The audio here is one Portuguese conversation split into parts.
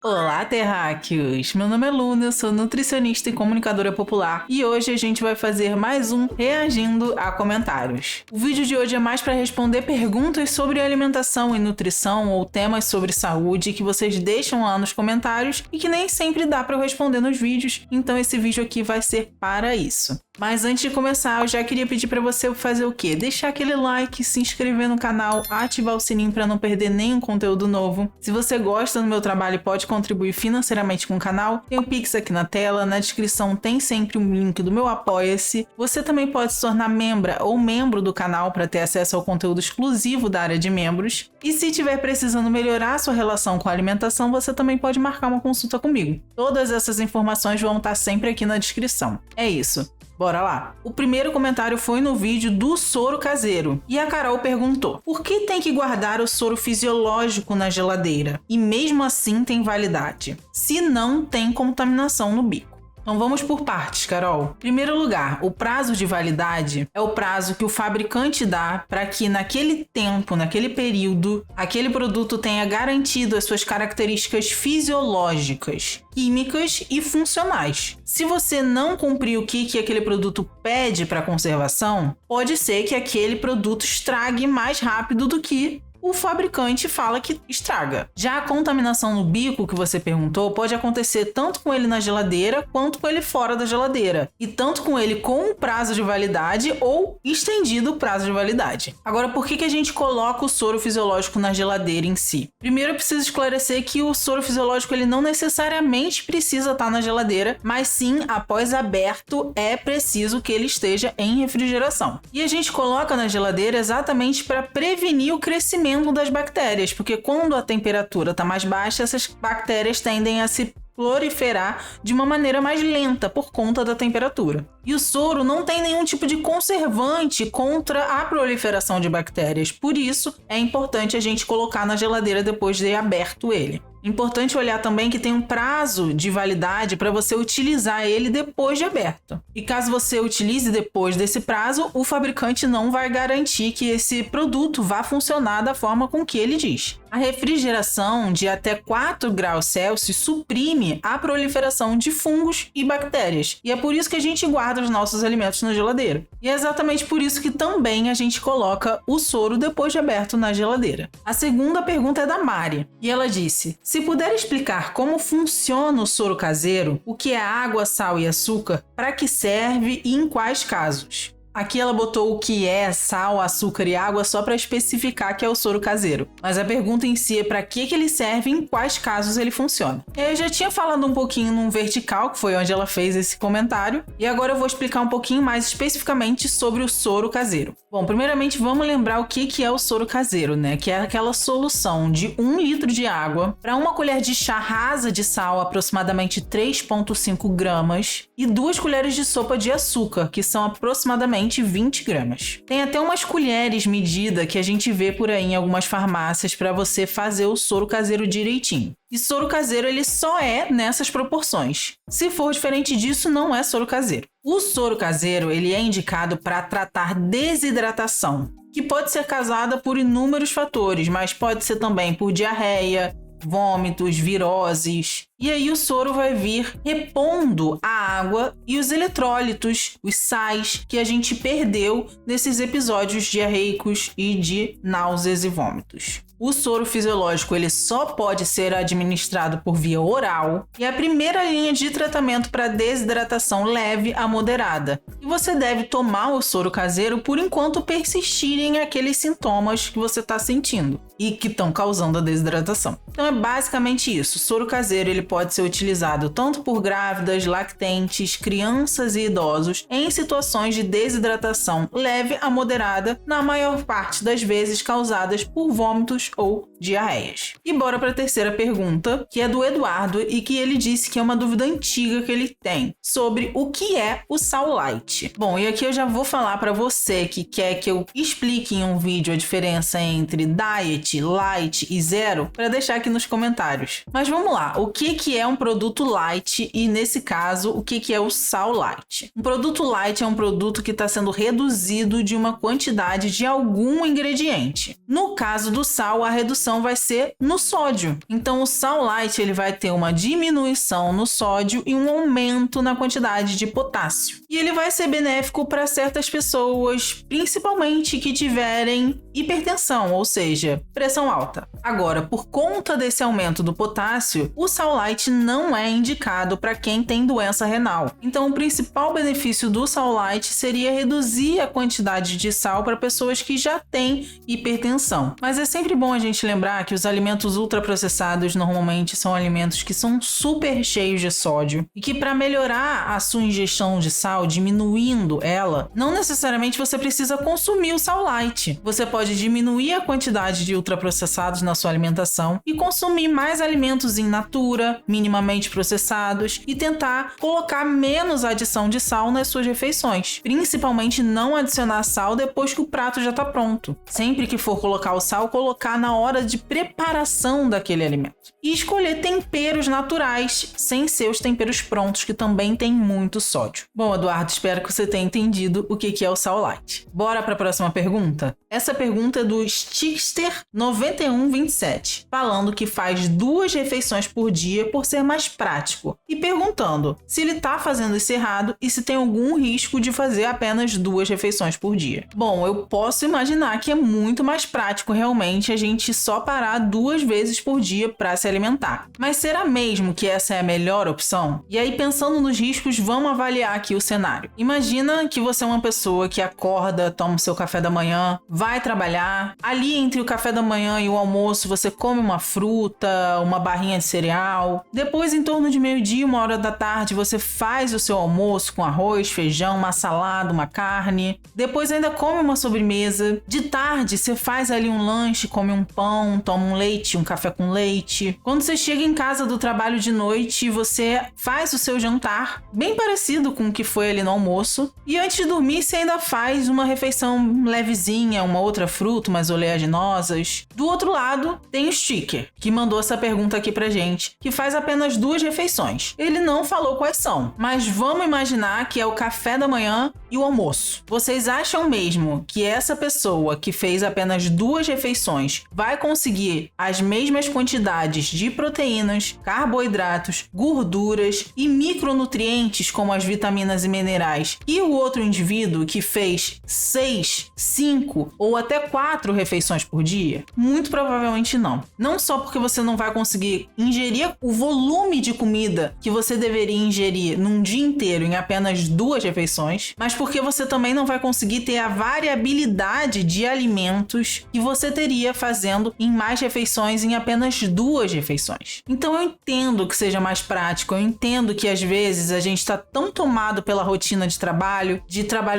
Olá, terráqueos! Meu nome é Luna, eu sou nutricionista e comunicadora popular e hoje a gente vai fazer mais um Reagindo a Comentários. O vídeo de hoje é mais para responder perguntas sobre alimentação e nutrição ou temas sobre saúde que vocês deixam lá nos comentários e que nem sempre dá para eu responder nos vídeos, então esse vídeo aqui vai ser para isso. Mas antes de começar, eu já queria pedir para você fazer o quê? Deixar aquele like, se inscrever no canal, ativar o sininho para não perder nenhum conteúdo novo. Se você gosta do meu trabalho e pode contribuir financeiramente com o canal, tem o Pix aqui na tela, na descrição tem sempre um link do meu Apoia-se. Você também pode se tornar membra ou membro do canal para ter acesso ao conteúdo exclusivo da área de membros. E se estiver precisando melhorar a sua relação com a alimentação, você também pode marcar uma consulta comigo. Todas essas informações vão estar sempre aqui na descrição. É isso. Bora lá! O primeiro comentário foi no vídeo do soro caseiro. E a Carol perguntou: por que tem que guardar o soro fisiológico na geladeira? E mesmo assim tem validade? Se não tem contaminação no bico. Então vamos por partes, Carol. Em primeiro lugar, o prazo de validade é o prazo que o fabricante dá para que naquele tempo, naquele período, aquele produto tenha garantido as suas características fisiológicas, químicas e funcionais. Se você não cumprir o que aquele produto pede para conservação, pode ser que aquele produto estrague mais rápido do que o fabricante fala que estraga. Já a contaminação no bico que você perguntou pode acontecer tanto com ele na geladeira quanto com ele fora da geladeira. E tanto com ele com prazo de validade ou estendido o prazo de validade. Agora, por que a gente coloca o soro fisiológico na geladeira em si? Primeiro eu preciso esclarecer que o soro fisiológico ele não necessariamente precisa estar na geladeira, mas sim, após aberto, é preciso que ele esteja em refrigeração. E a gente coloca na geladeira exatamente para prevenir o crescimento das bactérias, porque quando a temperatura está mais baixa, essas bactérias tendem a se proliferar de uma maneira mais lenta por conta da temperatura. E o soro não tem nenhum tipo de conservante contra a proliferação de bactérias, por isso é importante a gente colocar na geladeira depois de aberto ele. Importante olhar também que tem um prazo de validade para você utilizar ele depois de aberto. E caso você utilize depois desse prazo, o fabricante não vai garantir que esse produto vá funcionar da forma com que ele diz. A refrigeração de até 4 graus Celsius suprime a proliferação de fungos e bactérias. E é por isso que a gente guarda os nossos alimentos na geladeira. E é exatamente por isso que também a gente coloca o soro depois de aberto na geladeira. A segunda pergunta é da Mari. E ela disse: se puder explicar como funciona o soro caseiro, o que é água, sal e açúcar, para que serve e em quais casos? Aqui ela botou o que é sal, açúcar e água só para especificar que é o soro caseiro. Mas a pergunta em si é para que ele serve e em quais casos ele funciona. Eu já tinha falado um pouquinho num vertical, que foi onde ela fez esse comentário. E agora eu vou explicar um pouquinho mais especificamente sobre o soro caseiro. Bom, primeiramente vamos lembrar o que é o soro caseiro, né? Que é aquela solução de 1 litro de água para 1 colher de chá rasa de sal, aproximadamente 3,5 gramas, e 2 colheres de sopa de açúcar, que são aproximadamente 20 gramas. Tem até umas colheres medida que a gente vê por aí em algumas farmácias para você fazer o soro caseiro direitinho. E soro caseiro ele só é nessas proporções. Se for diferente disso, não é soro caseiro. O soro caseiro ele é indicado para tratar desidratação, que pode ser causada por inúmeros fatores, mas pode ser também por diarreia, vômitos, viroses. E aí o soro vai vir repondo a água e os eletrólitos, os sais que a gente perdeu nesses episódios diarreicos e de náuseas e vômitos. O soro fisiológico ele só pode ser administrado por via oral e é a primeira linha de tratamento para desidratação leve a moderada. E você deve tomar o soro caseiro por enquanto persistirem aqueles sintomas que você está sentindo e que estão causando a desidratação. Então é basicamente isso. O soro caseiro ele pode ser utilizado tanto por grávidas, lactentes, crianças e idosos em situações de desidratação leve a moderada, na maior parte das vezes causadas por vômitos ou diarreias. E bora para a terceira pergunta, que é do Eduardo e que ele disse que é uma dúvida antiga que ele tem sobre o que é o sal light. Bom, e aqui eu já vou falar para você que quer que eu explique em um vídeo a diferença entre diet fit, light e zero para deixar aqui nos comentários. Mas vamos lá, o que é um produto light e, nesse caso, o que é o sal light? Um produto light é um produto que está sendo reduzido de uma quantidade de algum ingrediente. No caso do sal, a redução vai ser no sódio. Então, o sal light ele vai ter uma diminuição no sódio e um aumento na quantidade de potássio. E ele vai ser benéfico para certas pessoas, principalmente que tiverem hipertensão, ou seja, pressão alta. Agora, por conta desse aumento do potássio, o sal light não é indicado para quem tem doença renal. Então, o principal benefício do sal light seria reduzir a quantidade de sal para pessoas que já têm hipertensão. Mas é sempre bom a gente lembrar que os alimentos ultraprocessados normalmente são alimentos que são super cheios de sódio e que para melhorar a sua ingestão de sal, diminuindo ela, não necessariamente você precisa consumir o sal light. Você pode diminuir a quantidade de ultraprocessados na sua alimentação e consumir mais alimentos in natura, minimamente processados, e tentar colocar menos adição de sal nas suas refeições. Principalmente não adicionar sal depois que o prato já está pronto. Sempre que for colocar o sal, colocar na hora de preparação daquele alimento. E escolher temperos naturais, sem ser os temperos prontos, que também tem muito sódio. Bom, Eduardo, espero que você tenha entendido o que é o sal light. Bora para a próxima pergunta? Essa pergunta é do Stickster9127, falando que faz 2 refeições por dia por ser mais prático, e perguntando se ele está fazendo isso errado e se tem algum risco de fazer apenas 2 refeições por dia. Bom, eu posso imaginar que é muito mais prático realmente a gente só parar 2 vezes por dia para se alimentar. Mas será mesmo que essa é a melhor opção? E aí, pensando nos riscos, vamos avaliar aqui o cenário. Imagina que você é uma pessoa que acorda, toma o seu café da manhã, vai trabalhar. Ali entre o café da manhã e o almoço, você come uma fruta, uma barrinha de cereal. Depois, em torno de meio-dia, 1h da tarde, você faz o seu almoço com arroz, feijão, uma salada, uma carne. Depois ainda come uma sobremesa. De tarde, você faz ali um lanche, come um pão, toma um leite, um café com leite. Quando você chega em casa do trabalho de noite, você faz o seu jantar, bem parecido com o que foi ali no almoço. E antes de dormir, você ainda faz uma refeição levezinha, uma outra fruta, umas oleaginosas. Do outro lado, tem o Sticker, que mandou essa pergunta aqui pra gente, que faz apenas 2 refeições. Ele não falou quais são, mas vamos imaginar que é o café da manhã e o almoço. Vocês acham mesmo que essa pessoa que fez apenas 2 refeições vai conseguir as mesmas quantidades de proteínas, carboidratos, gorduras e micronutrientes como as vitaminas e minerais e o outro indivíduo que fez 6, 5 ou até 4 refeições por dia? Muito provavelmente não. Não só porque você não vai conseguir ingerir o volume de comida que você deveria ingerir num dia inteiro em apenas 2 refeições, mas porque você também não vai conseguir ter a variabilidade de alimentos que você teria fazendo em mais refeições em apenas 2 refeições. Então eu entendo que seja mais prático, eu entendo que às vezes a gente está tão tomado pela rotina de trabalho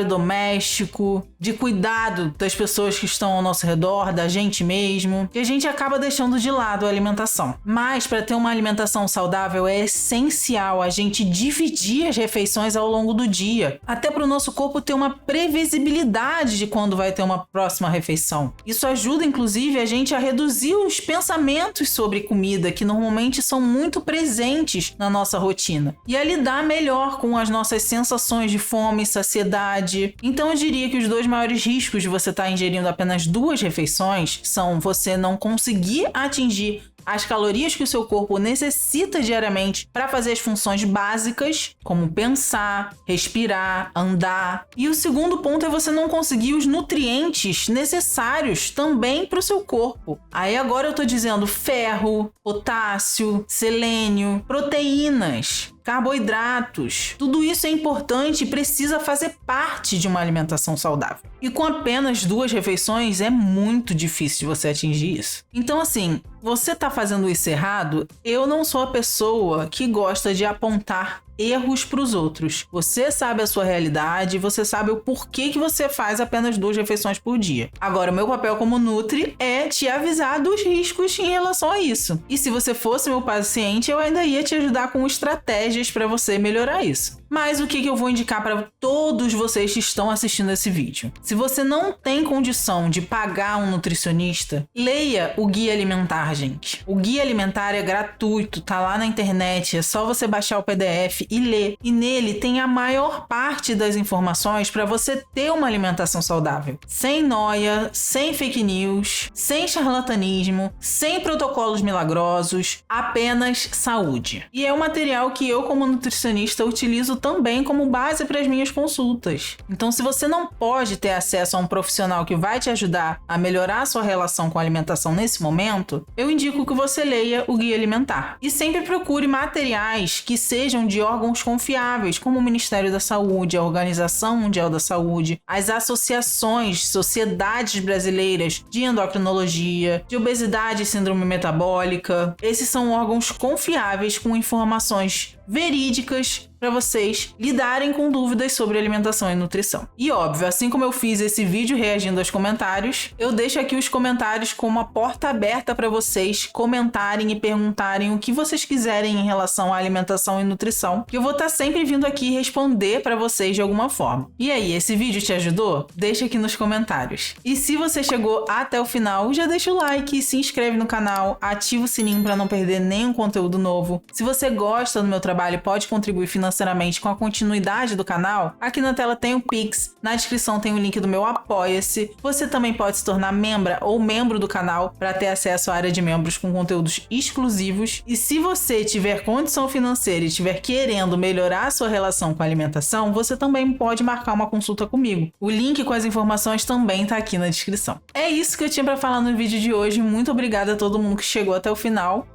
doméstico, de cuidado das pessoas que estão ao nosso redor, da gente mesmo, que a gente acaba deixando de lado a alimentação. Mas para ter uma alimentação saudável é essencial a gente dividir as refeições ao longo do dia, até para o nosso corpo ter uma previsibilidade de quando vai ter uma próxima refeição. Isso ajuda inclusive a gente a reduzir os pensamentos sobre comida que normalmente são muito presentes na nossa rotina e a lidar melhor com as nossas sensações de fome e saciedade. Então eu diria que os 2 maiores riscos de você estar ingerindo apenas 2 refeições são você não conseguir atingir as calorias que o seu corpo necessita diariamente para fazer as funções básicas, como pensar, respirar, andar. E o segundo ponto é você não conseguir os nutrientes necessários também para o seu corpo. Aí agora eu tô dizendo ferro, potássio, selênio, proteínas, carboidratos. Tudo isso é importante e precisa fazer parte de uma alimentação saudável. E com apenas 2 refeições é muito difícil você atingir isso. Então assim, você tá fazendo isso errado? Eu não sou a pessoa que gosta de apontar erros para os outros. Você sabe a sua realidade, você sabe o porquê que você faz apenas 2 refeições por dia. Agora, o meu papel como Nutri é te avisar dos riscos em relação a isso. E se você fosse meu paciente, eu ainda ia te ajudar com estratégias para você melhorar isso. Mas o que eu vou indicar para todos vocês que estão assistindo esse vídeo? Se você não tem condição de pagar um nutricionista, leia o Guia Alimentar, gente. O Guia Alimentar é gratuito, tá lá na internet, é só você baixar o PDF e ler. E nele tem a maior parte das informações para você ter uma alimentação saudável. Sem noia, sem fake news, sem charlatanismo, sem protocolos milagrosos, apenas saúde. E é um material que eu, como nutricionista, utilizo também como base para as minhas consultas. Então, se você não pode ter acesso a um profissional que vai te ajudar a melhorar a sua relação com a alimentação nesse momento, eu indico que você leia o Guia Alimentar. E sempre procure materiais que sejam de órgãos confiáveis, como o Ministério da Saúde, a Organização Mundial da Saúde, as associações, sociedades brasileiras de endocrinologia, de obesidade e síndrome metabólica. Esses são órgãos confiáveis com informações verídicas para vocês lidarem com dúvidas sobre alimentação e nutrição. E óbvio, assim como eu fiz esse vídeo reagindo aos comentários, eu deixo aqui os comentários com uma porta aberta para vocês comentarem e perguntarem o que vocês quiserem em relação à alimentação e nutrição, que eu vou estar sempre vindo aqui responder para vocês de alguma forma. E aí, esse vídeo te ajudou? Deixa aqui nos comentários. E se você chegou até o final, já deixa o like, se inscreve no canal, ativa o sininho para não perder nenhum conteúdo novo. Se você gosta do meu trabalho e pode contribuir financeiramente com a continuidade do canal, aqui na tela tem o Pix, na descrição tem o link do meu Apoia-se. Você também pode se tornar membra ou membro do canal para ter acesso à área de membros com conteúdos exclusivos. E se você tiver condição financeira e estiver querendo melhorar a sua relação com a alimentação, você também pode marcar uma consulta comigo. O link com as informações também está aqui na descrição. É isso que eu tinha para falar no vídeo de hoje. Muito obrigada a todo mundo que chegou até o final.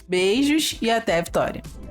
Beijos e até a vitória!